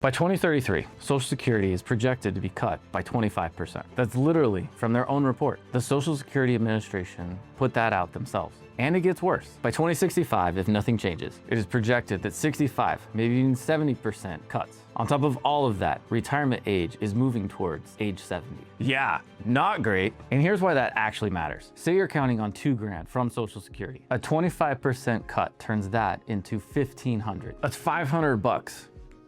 By 2033, Social Security is projected to be cut by 25%. That's literally from their own report. The Social Security Administration put that out themselves. And it gets worse. By 2065, if nothing changes, it is projected that 65, maybe even 70% cuts. On top of all of that, retirement age is moving towards age 70. Yeah, not great. And here's why that actually matters. Say you're counting on $2,000 from Social Security. A 25% cut turns that into $1,500. That's $500.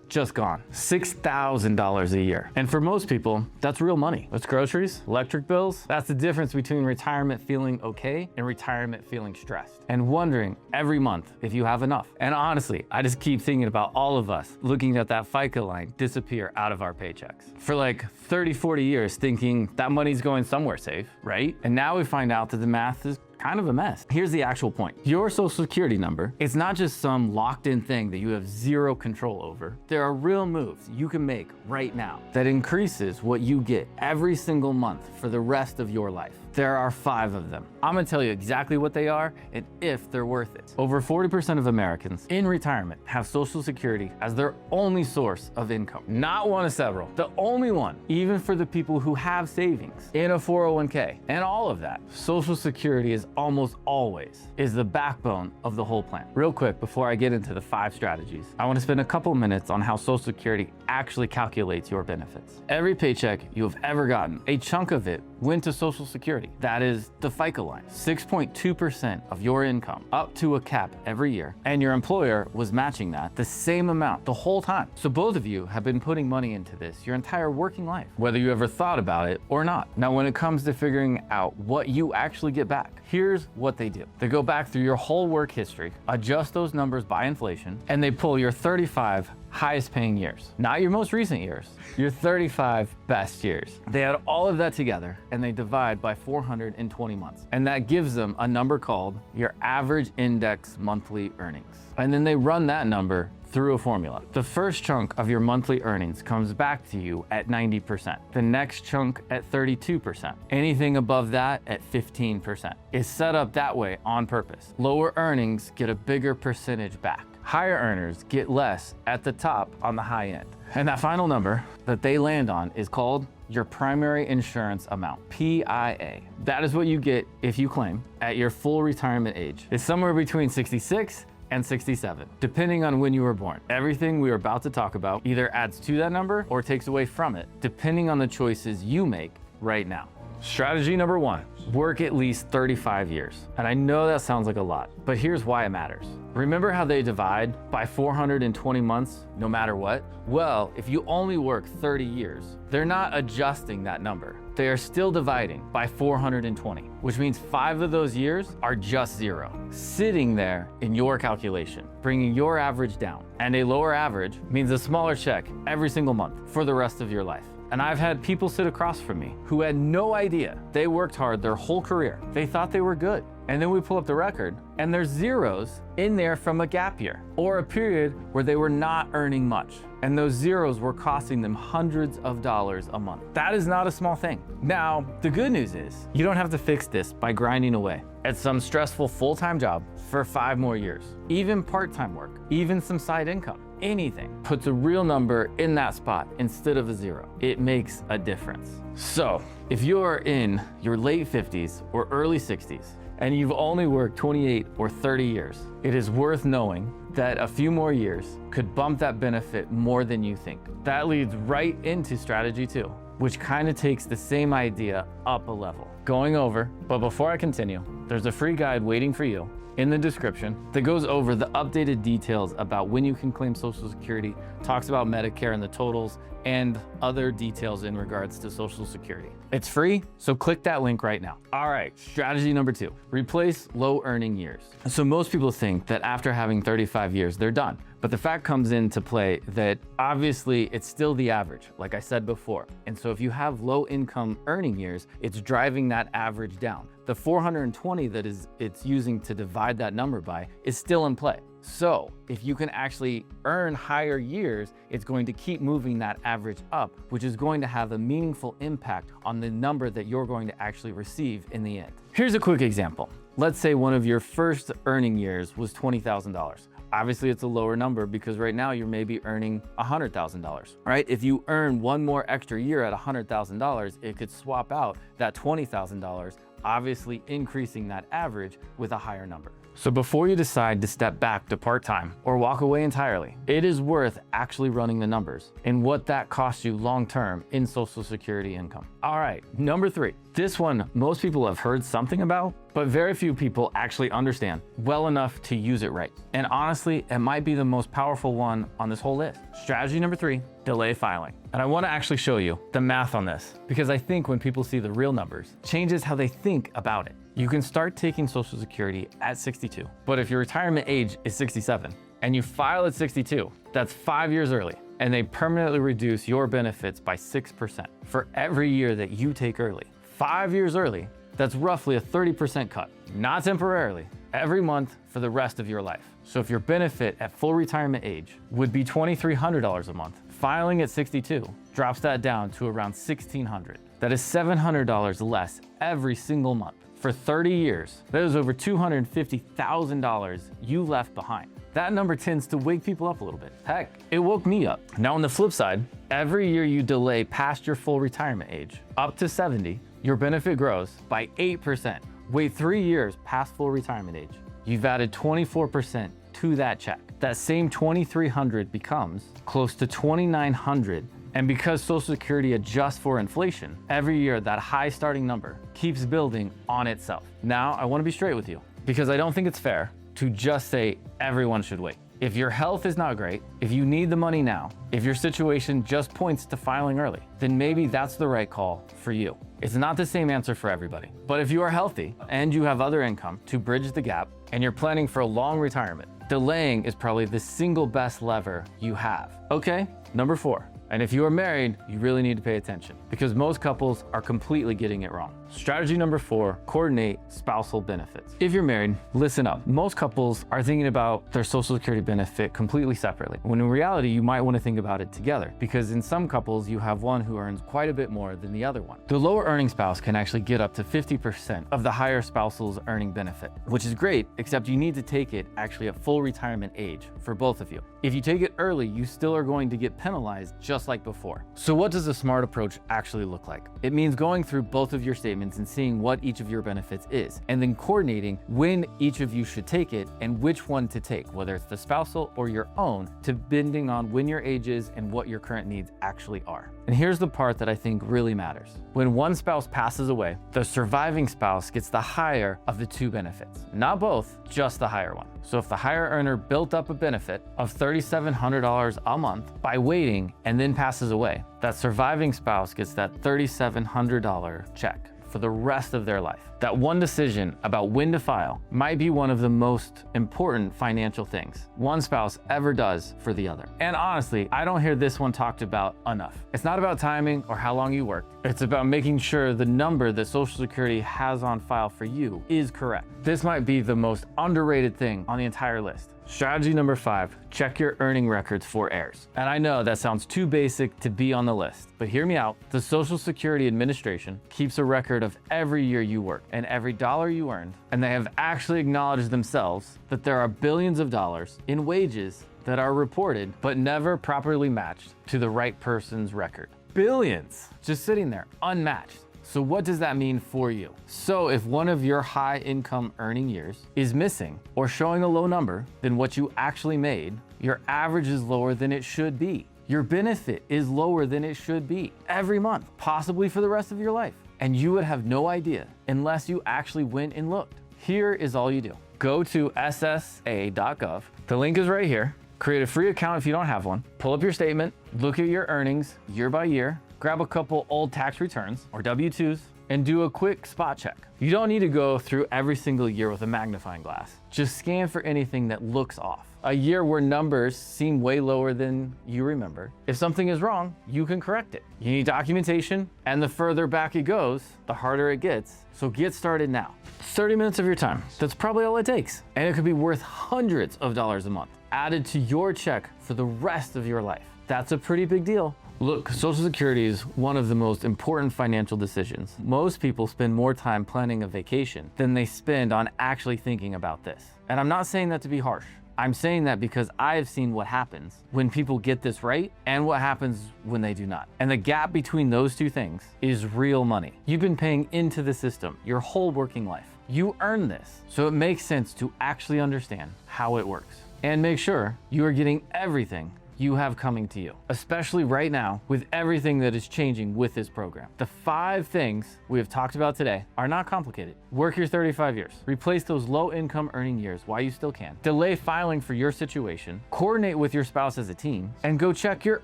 Just gone. $6,000 a year. And for most people, that's real money. That's groceries, electric bills. That's the difference between retirement feeling okay and retirement feeling stressed. And wondering every month if you have enough. And honestly, I just keep thinking about all of us looking at that FICA line disappear out of our paychecks. For like 30, 40 years thinking that money's going somewhere safe, right? And now we find out that the math is kind of a mess. Here's the actual point. Your Social Security number, it's not just some locked in thing that you have zero control over. There are real moves you can make right now that increases what you get every single month for the rest of your life. There are 5 of them. I'm gonna tell you exactly what they are and if they're worth it. Over 40% of Americans in retirement have Social Security as their only source of income. Not one of several, the only one, even for the people who have savings in a 401k and all of that. Social Security is almost always the backbone of the whole plan. Real quick, before I get into the 5 strategies, I wanna spend a couple minutes on how Social Security actually calculates your benefits. Every paycheck you have ever gotten, a chunk of it went to Social Security. That is the FICA line, 6.2% of your income up to a cap every year. And your employer was matching that the same amount the whole time. So both of you have been putting money into this your entire working life, whether you ever thought about it or not. Now, when it comes to figuring out what you actually get back, here's what they do. They go back through your whole work history, adjust those numbers by inflation, and they pull your 35 highest paying years, not your most recent years, your 35 best years. They add all of that together and they divide by 420 months. And that gives them a number called your average index monthly earnings. And then they run that number through a formula. The first chunk of your monthly earnings comes back to you at 90%. The next chunk at 32%. Anything above that at 15%. It's set up that way on purpose. Lower earnings get a bigger percentage back. Higher earners get less at the top on the high end. And that final number that they land on is called your primary insurance amount, PIA. That is what you get if you claim at your full retirement age. It's somewhere between 66 and 67, depending on when you were born. Everything we are about to talk about either adds to that number or takes away from it, depending on the choices you make right now. Strategy number 1, work at least 35 years. And I know that sounds like a lot, but here's why it matters. Remember how they divide by 420 months no matter what? Well, if you only work 30 years, they're not adjusting that number. They are still dividing by 420, which means 5 of those years are just 0, sitting there in your calculation, bringing your average down. And a lower average means a smaller check every single month for the rest of your life. And I've had people sit across from me who had no idea they worked hard their whole career. They thought they were good. And then we pull up the record and there's zeros in there from a gap year or a period where they were not earning much. And those zeros were costing them hundreds of dollars a month. That is not a small thing. Now, the good news is you don't have to fix this by grinding away at some stressful full-time job for 5 more years. Even part-time work, even some side income. Anything puts a real number in that spot instead of a 0. It makes a difference. So if you're in your late 50s or early 60s and you've only worked 28 or 30 years, it is worth knowing that a few more years could bump that benefit more than you think. That leads right into strategy 2, which kind of takes the same idea up a level. Going over, but before I continue, there's a free guide waiting for you in the description that goes over the updated details about when you can claim Social Security, talks about Medicare and the totals, and other details in regards to Social Security. It's free, so click that link right now. All right, strategy number 2, replace low earning years. So most people think that after having 35 years, they're done. But the fact comes into play that obviously it's still the average, like I said before. And so if you have low income earning years, it's driving that average down. The 420 that it's using to divide that number by is still in play. So if you can actually earn higher years, it's going to keep moving that average up, which is going to have a meaningful impact on the number that you're going to actually receive in the end. Here's a quick example. Let's say one of your first earning years was $20,000. obviously it's a lower number because right now you're maybe earning $100,000, right? If you earn one more extra year at $100,000, it could swap out that $20,000, obviously increasing that average with a higher number. So before you decide to step back to part-time or walk away entirely, it is worth actually running the numbers and what that costs you long-term in Social Security income. All right, number 3. This one most people have heard something about, but very few people actually understand well enough to use it right. And honestly, it might be the most powerful one on this whole list. Strategy number 3, delay filing. And I want to actually show you the math on this because I think when people see the real numbers, it changes how they think about it. You can start taking Social Security at 62, but if your retirement age is 67 and you file at 62, that's 5 years early, and they permanently reduce your benefits by 6% for every year that you take early. 5 years early, that's roughly a 30% cut, not temporarily, every month for the rest of your life. So if your benefit at full retirement age would be $2,300 a month, filing at 62 drops that down to around $1,600. That is $700 less every single month. For 30 years, that is over $250,000 you left behind. That number tends to wake people up a little bit. Heck, it woke me up. Now on the flip side, every year you delay past your full retirement age, up to 70, your benefit grows by 8%. Wait 3 years past full retirement age, you've added 24% to that check. That same $2,300 becomes close to $2,900. And because Social Security adjusts for inflation, every year that high starting number keeps building on itself. Now, I want to be straight with you because I don't think it's fair to just say everyone should wait. If your health is not great, if you need the money now, if your situation just points to filing early, then maybe that's the right call for you. It's not the same answer for everybody. But if you are healthy and you have other income to bridge the gap and you're planning for a long retirement, delaying is probably the single best lever you have. Okay, number 4. And if you are married, you really need to pay attention because most couples are completely getting it wrong. Strategy number 4, coordinate spousal benefits. If you're married, listen up. Most couples are thinking about their Social Security benefit completely separately, when in reality, you might want to think about it together because in some couples, you have one who earns quite a bit more than the other one. The lower earning spouse can actually get up to 50% of the higher spousal's earning benefit, which is great, except you need to take it actually at full retirement age for both of you. If you take it early, you still are going to get penalized just like before. So what does a smart approach actually look like? It means going through both of your statements and seeing what each of your benefits is, and then coordinating when each of you should take it and which one to take, whether it's the spousal or your own, depending on when your age is and what your current needs actually are. And here's the part that I think really matters. When one spouse passes away, the surviving spouse gets the higher of the two benefits. Not both, just the higher one. So if the higher earner built up a benefit of $3,700 a month by waiting and then passes away, that surviving spouse gets that $3,700 check for the rest of their life. That one decision about when to file might be one of the most important financial things one spouse ever does for the other. And honestly, I don't hear this one talked about enough. It's not about timing or how long you worked. It's about making sure the number that Social Security has on file for you is correct. This might be the most underrated thing on the entire list. Strategy number 5, check your earning records for heirs. And I know that sounds too basic to be on the list, but hear me out. The Social Security Administration keeps a record of every year you work and every dollar you earned, and they have actually acknowledged themselves that there are billions of dollars in wages that are reported but never properly matched to the right person's record. Billions just sitting there, unmatched. So what does that mean for you? So if one of your high income earning years is missing or showing a low number than what you actually made, your average is lower than it should be. Your benefit is lower than it should be every month, possibly for the rest of your life. And you would have no idea unless you actually went and looked. Here is all you do. Go to ssa.gov. The link is right here. Create a free account if you don't have one. Pull up your statement, look at your earnings year by year, grab a couple old tax returns or W-2s, and do a quick spot check. You don't need to go through every single year with a magnifying glass. Just scan for anything that looks off. A year where numbers seem way lower than you remember. If something is wrong, you can correct it. You need documentation, and the further back it goes, the harder it gets. So get started now. 30 minutes of your time, that's probably all it takes. And it could be worth hundreds of dollars a month, added to your check for the rest of your life. That's a pretty big deal. Look, Social Security is one of the most important financial decisions. Most people spend more time planning a vacation than they spend on actually thinking about this. And I'm not saying that to be harsh. I'm saying that because I've seen what happens when people get this right and what happens when they do not. And the gap between those two things is real money. You've been paying into the system your whole working life. You earn this, so it makes sense to actually understand how it works and make sure you are getting everything you have coming to you, especially right now with everything that is changing with this program. The 5 things we have talked about today are not complicated. Work your 35 years, replace those low income earning years while you still can, delay filing for your situation, coordinate with your spouse as a team, and go check your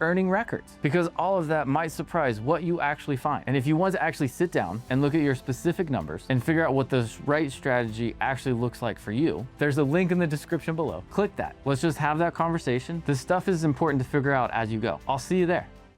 earning records, because all of that might surprise what you actually find. And if you want to actually sit down and look at your specific numbers and figure out what the right strategy actually looks like for you, there's a link in the description below. Click that. Let's just have that conversation. This stuff is important to figure out as you go. I'll see you there.